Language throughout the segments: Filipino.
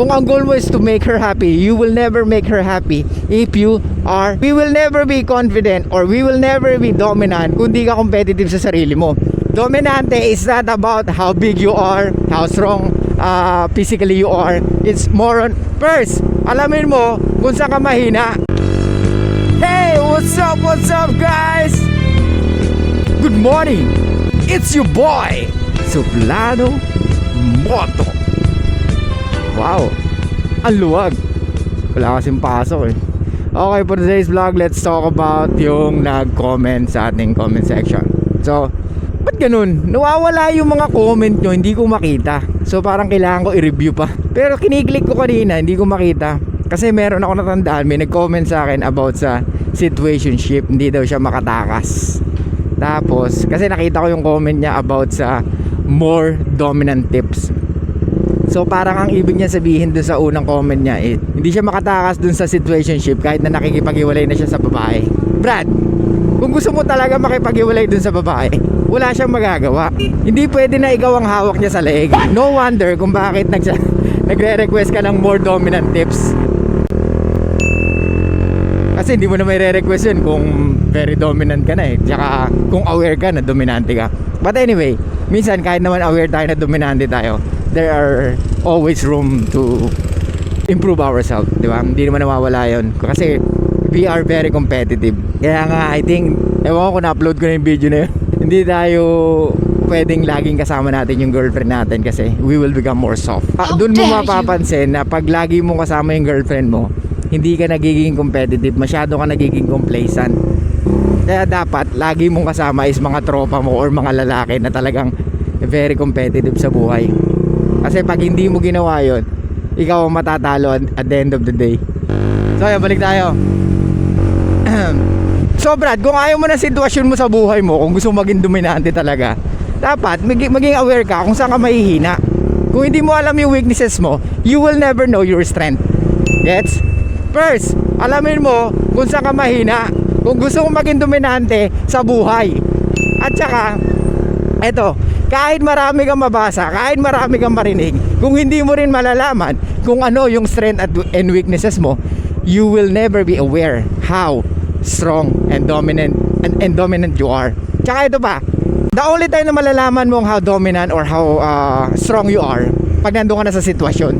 Kung ang goal mo is to make her happy, you will never make her happy if you are, we will never be confident or we will never be dominant kung di ka competitive sa sarili mo. Dominante is not about how big you are, how strong physically you are. It's more on, first, alamin mo kung saan ka mahina. Hey, what's up guys? Good morning. It's your boy, Suplano Moto. Wow, ang luwag. Wala kasing pasok eh. Okay, for today's vlog, let's talk about yung nag-comment sa ating comment section. So, ba't ganun? Nawawala yung mga comment nyo, hindi ko makita. So parang kailangan ko i-review pa. Pero kiniklik ko kanina, hindi ko makita. Kasi meron ako natandaan, may nag-comment sa akin about sa situationship. Hindi daw siya makatakas. Tapos, kasi nakita ko yung comment niya about sa more dominant tips. So parang ang ibig niya sabihin dun sa unang comment niya hindi siya makatakas dun sa situationship kahit na nakikipag-iwalay na siya sa babae. Brad, kung gusto mo talaga makipag-iwalay dun sa babae, wala siyang magagawa. Hindi pwede na ikaw ang hawak niya sa leeg. No wonder kung bakit nagre-request ka ng more dominant tips. Kasi hindi mo na may re-request yun kung very dominant ka na eh. Tsaka kung aware ka na dominante ka. But anyway, minsan kahit naman aware tayo na dominante tayo, there are always room to improve ourselves, di ba? Hindi naman nawawala yun. Kasi we are very competitive. Kaya nga, I think, ewan ko kung na-upload ko na yung video na yun. Hindi tayo pwedeng laging kasama natin yung girlfriend natin kasi we will become more soft. Doon mo mapapansin na pag lagi mo kasama yung girlfriend mo, hindi ka nagiging competitive, masyado ka nagiging complacent. Kaya dapat lagi mong kasama is mga tropa mo or mga lalaki na talagang very competitive sa buhay. Kasi pag hindi mo ginawa yun, ikaw ang matatalo at the end of the day. So ayan, balik tayo. So Brad, kung ayaw mo na sitwasyon mo sa buhay mo, kung gusto mo maging dominante talaga, dapat maging aware ka kung saan ka mahihina. Kung hindi mo alam yung weaknesses mo, you will never know your strength. Gets? First, alamin mo kung saan ka mahina, kung gusto mo maging dominante sa buhay. At saka, eto, kahit marami kang mabasa, kahit marami kang marinig, kung hindi mo rin malalaman kung ano yung strength and weaknesses mo, you will never be aware how strong and dominant you are. Tsaka ito pa, the only time na malalaman mo how dominant or how strong you are, pag nandun ka na sa sitwasyon.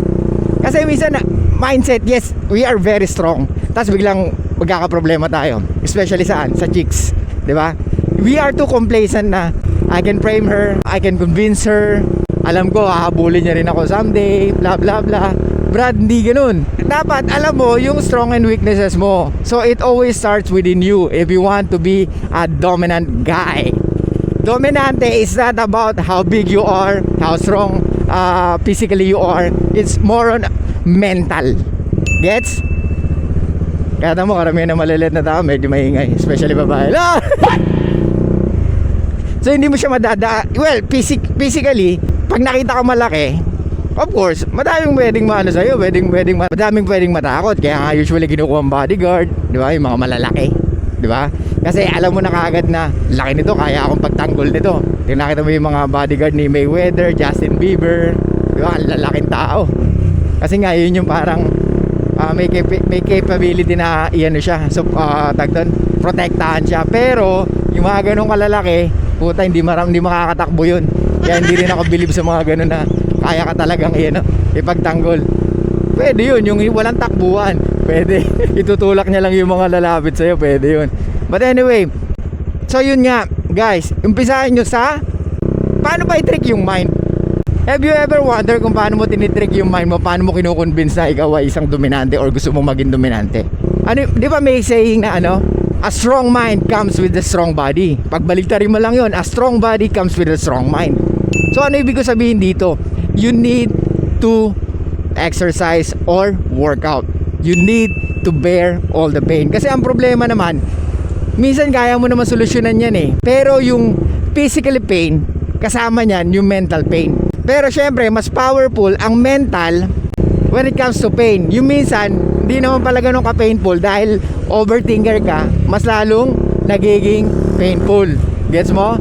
Kasi minsan, mindset, yes, we are very strong. Tapos biglang magkakaproblema tayo. Especially saan? Sa chicks. Diba? We are too complacent na I can frame her, I can convince her, alam ko hahabulin niya rin ako someday, blah blah blah. Brad, hindi ganun. Dapat alam mo yung strong and weaknesses mo. So it always starts within you if you want to be a dominant guy. Dominante is not about how big you are, how strong physically you are. It's more on mental. Gets? Kaya mo karamihan na maliliit na tao medyo maingay, especially babae. So hindi mo siya well, physically, pag nakita ka malaki, of course, madaming pwedeng maano sa'yo, madaming pwedeng matakot. Kaya nga usually kinukuha ang bodyguard, di ba? Yung mga malalaki, di ba? Kasi alam mo na kaagad na laki nito, kaya akong pagtanggol nito. Nakita mo yung mga bodyguard ni Mayweather, Justin Bieber, di ba? Ang lalaking tao. Kasi nga yun yung parang may capability na iano siya. So protektahan siya. Pero yung mga ganong kalalaki, puta, hindi makakatakbo yun. Kaya hindi rin ako believe sa mga ganon na kaya ka talagang ipagtanggol. Pwede yun, yung walang takbuhan. Pwede, itutulak niya lang yung mga lalapit sa'yo. Pwede yun. But anyway, so yun nga guys, umpisahan nyo sa paano ba i-trick yung mind. Have you ever wonder kung paano mo tinitrick yung mind mo? Paano mo kinukonvince na ikaw ay isang dominante or gusto mong maging dominante? Di ba may saying na a strong mind comes with a strong body. Pagbaligtarin mo lang yun, a strong body comes with a strong mind. So ano ibig ko sabihin dito? You need to exercise or work out. You need to bear all the pain. Kasi ang problema naman, minsan kaya mo naman solusyonan yan eh. Pero yung physical pain, kasama niyan yung mental pain. Pero syempre, mas powerful ang mental when it comes to pain. Yung minsan, hindi naman pala ganun ka-painful dahil overthinker ka, mas lalong nagiging painful. Gets mo?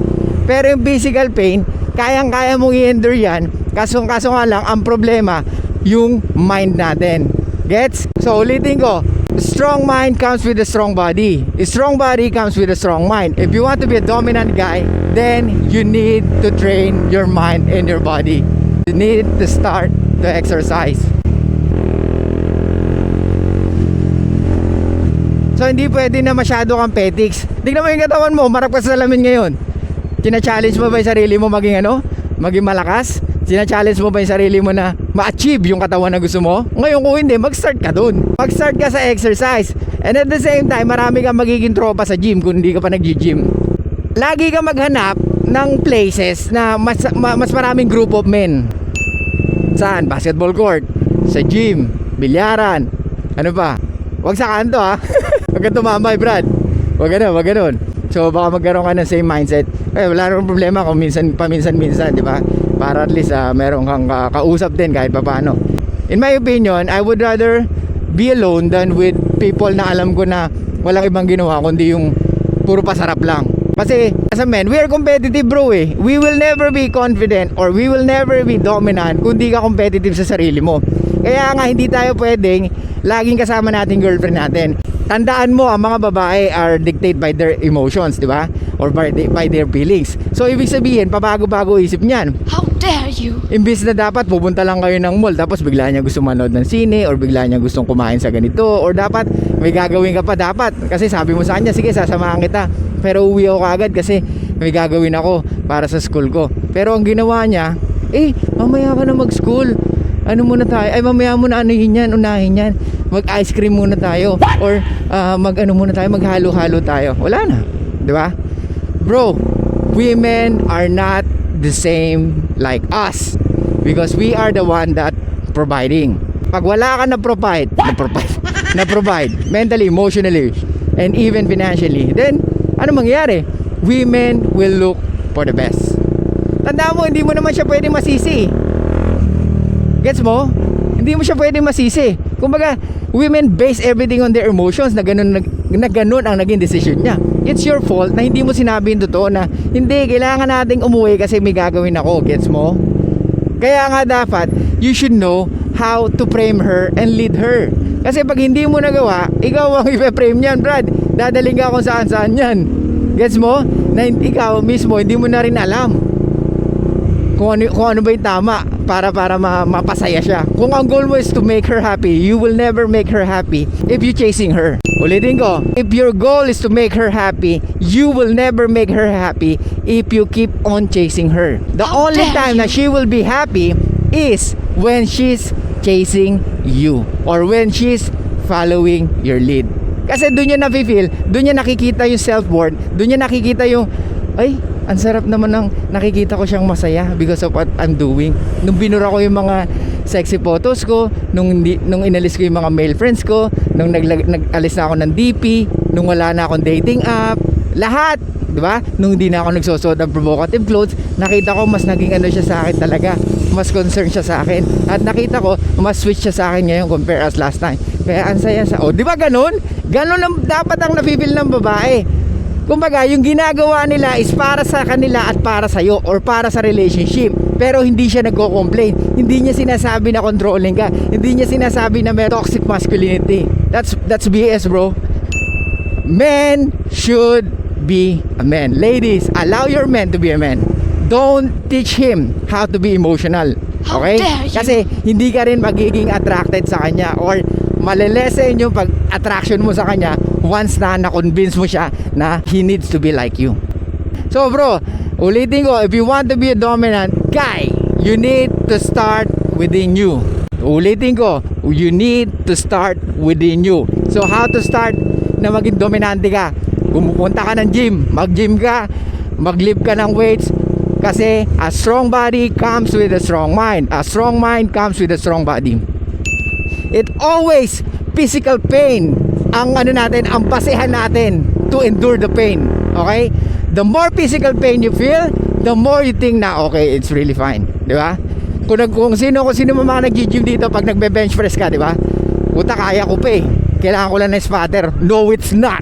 Pero yung physical pain, kayang-kaya mong i-endure yan. Kaso nga lang, ang problema, yung mind natin. Gets? So ulitin ko, strong mind comes with a strong body. A strong body comes with a strong mind. If you want to be a dominant guy, then you need to train your mind and your body. You need to start to exercise. So hindi pwede na masyado kang petiks. Tingnan mo yung katawan mo, marap ka sa salamin ngayon. China-challenge mo ba yung sarili mo maging maging malakas? China-challenge mo ba yung sarili mo na ma-achieve yung katawan na gusto mo? Ngayon kung hindi, mag-start ka dun. Mag-start ka sa exercise. And at the same time, marami kang magiging tropa sa gym kung hindi ka pa nag-gym. Lagi kang maghanap ng places na mas maraming group of men. Saan? Basketball court, sa gym, bilyaran, ano pa? Huwag sa kanto ha. Huwag ka tumambay, Brad. Huwag ganun. So baka magkaroon ka ng same mindset. Wala nang problema kung paminsan-minsan, di ba? Para at least meron kang kausap din kahit papaano. In my opinion, I would rather be alone than with people na alam ko na walang ibang ginawa kundi yung puro pasarap lang. Kasi as a man, we are competitive, bro eh. We will never be confident or we will never be dominant kung di ka competitive sa sarili mo. Kaya nga hindi tayo pwedeng laging kasama natin girlfriend natin. Tandaan mo, ang mga babae are dictated by their emotions, di ba? Or by their feelings. So ibig sabihin, pabago-bago isip niyan. How dare you? Imbis na dapat pupunta lang kayo ng mall, tapos bigla niya gusto manood ng sine, or bigla niya gustong kumain sa ganito, or dapat may gagawin ka pa dapat. Kasi sabi mo sa kanya, sige sasamahan kita, pero uwi ako agad kasi may gagawin ako para sa school ko. Pero ang ginawa niya, mamaya ka na mag-school. Ano muna tayo? Mamaya mo na unahin yan. Mag-ice cream muna tayo. Or maghalo-halo tayo. Wala na. Di ba? Bro, women are not the same like us. Because we are the one that providing. Pag wala ka na provide mentally, emotionally, and even financially, then, ano mangyayari? Women will look for the best. Tandaan mo, hindi mo naman siya pwede masisi. Gets mo? Hindi mo siya pwede masisi. Kumbaga, women base everything on their emotions na ganun ang naging decision niya. It's your fault na hindi mo sinabi yung totoo na hindi, kailangan nating umuwi kasi may gagawin ako. Gets mo? Kaya nga dapat, you should know how to frame her and lead her. Kasi pag hindi mo nagawa, ikaw ang ipe-frame niyan, Brad. Dadaling ka kung saan-saan yan. Gets mo? Na ikaw mismo, hindi mo na rin alam kung ano ba yung tama para mapasaya siya. Kung ang goal mo is to make her happy, you will never make her happy if you chasing her. Ulitin ko, if your goal is to make her happy, you will never make her happy if you keep on chasing her. The only time na she will be happy is when she's chasing you or when she's following your lead. Kasi doon niya nafe-feel, doon niya nakikita yung self-worth, doon niya nakikita yung ang sarap naman ng nakikita ko siyang masaya because of what I'm doing. Nung binura ko yung mga sexy photos ko, nung inalis ko yung mga male friends ko, nung nag-alis na ako ng DP, nung wala na akong dating app, lahat, di ba? Nung hindi na ako nagsusot ng provocative clothes, nakita ko mas naging siya sa akin talaga. Mas concerned siya sa akin. At nakita ko, mas switch siya sa akin ngayon compare as last time. Kaya ang saya di ba ganun? Ganun ang dapat ang nafe-feel ng babae. Kumbaga, yung ginagawa nila is para sa kanila at para sa'yo or para sa relationship. Pero hindi siya nagko-complain. Hindi niya sinasabi na controlling ka. Hindi niya sinasabi na may toxic masculinity. That's BS, bro. Men should be a man. Ladies, allow your man to be a man. Don't teach him how to be emotional. Okay? Kasi hindi ka rin magiging attracted sa kanya or malelesen yung pag-attraction mo sa kanya once na convince mo siya na he needs to be like you. So bro, ulitin ko, if you want to be a dominant guy, you need to start within you. Ulitin ko, you need to start within you. So how to start na maging dominante ka? Pumupunta ka ng gym, mag-gym ka, mag-lift ka ng weights. Kasi a strong body comes with a strong mind. A strong mind comes with a strong body. It always physical pain ang ang basehan natin to endure the pain. Okay? The more physical pain you feel, the more you think na okay, it's really fine. Di ba? Kung sino mga nag-gym dito pag nagbe-bench press ka, di ba? Puta, kaya ko pa eh. Kailangan ko lang ng spotter. No, it's not.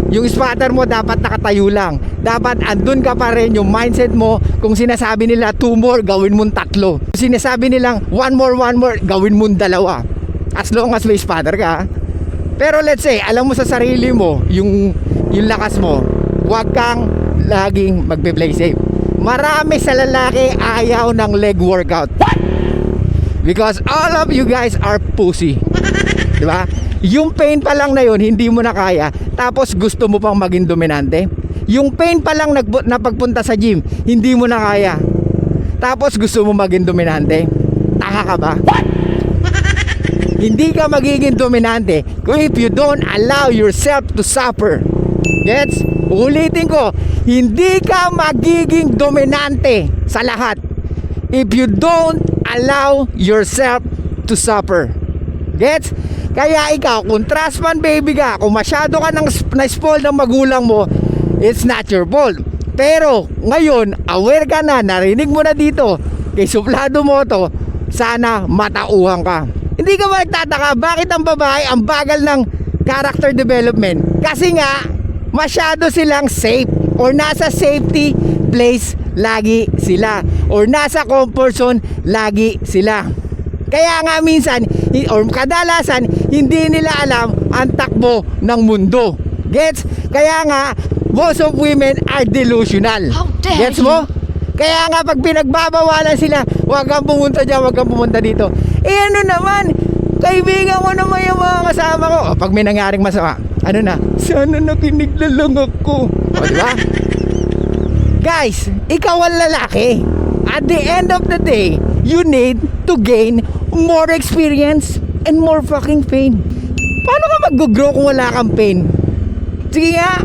Yung spotter mo dapat nakatayo lang. Dapat andun ka pa rin yung mindset mo. Kung sinasabi nila 2 more, gawin mong 3. Kung sinasabi nilang 1 more, gawin mong 2. As long as may spotter ka. Pero let's say, alam mo sa sarili mo, yung lakas mo, huwag kang laging magpe-play safe. Marami sa lalaki ayaw ng leg workout. Because all of you guys are pussy. Diba? Yung pain pa lang na yun, hindi mo na kaya. Tapos gusto mo pang maging dominante. Yung pain pa lang na pagpunta sa gym, hindi mo na kaya. Tapos gusto mo maging dominante. Tanga ka ba? Hindi ka magiging dominante if you don't allow yourself to suffer. Gets? Ulitin ko, hindi ka magiging dominante sa lahat if you don't allow yourself to suffer. Gets? Kaya ikaw, kung trust man baby ka, kung masyado ka na-spoil ng magulang mo, it's not your fault. Pero ngayon, aware ka na, narinig mo na dito, kay suplado mo to, sana matauhan ka. Hindi ka magtataka bakit ang babae ang bagal ng character development? Kasi nga, masyado silang safe or nasa safety place lagi sila or nasa comfort zone lagi sila. Kaya nga minsan or kadalasan hindi nila alam ang takbo ng mundo. Gets? Kaya nga most of women are delusional. Gets mo? Kaya nga pag pinagbabawalan sila, huwag kang pumunta dyan, huwag kang pumunta dito. Eh ano naman, kaibigan ko naman yung mga kasama ko. O, pag may nangyaring masama, ano na, sana nakinig na lang ako. O, diba? Guys, ikaw ang lalaki. At the end of the day, you need to gain more experience and more fucking pain. Paano ka mag-grow kung wala kang pain? Sige nga.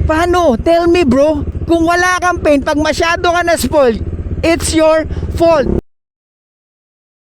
Paano? Tell me bro. Kung wala kang pain, pag masyado ka na spoiled, it's your fault.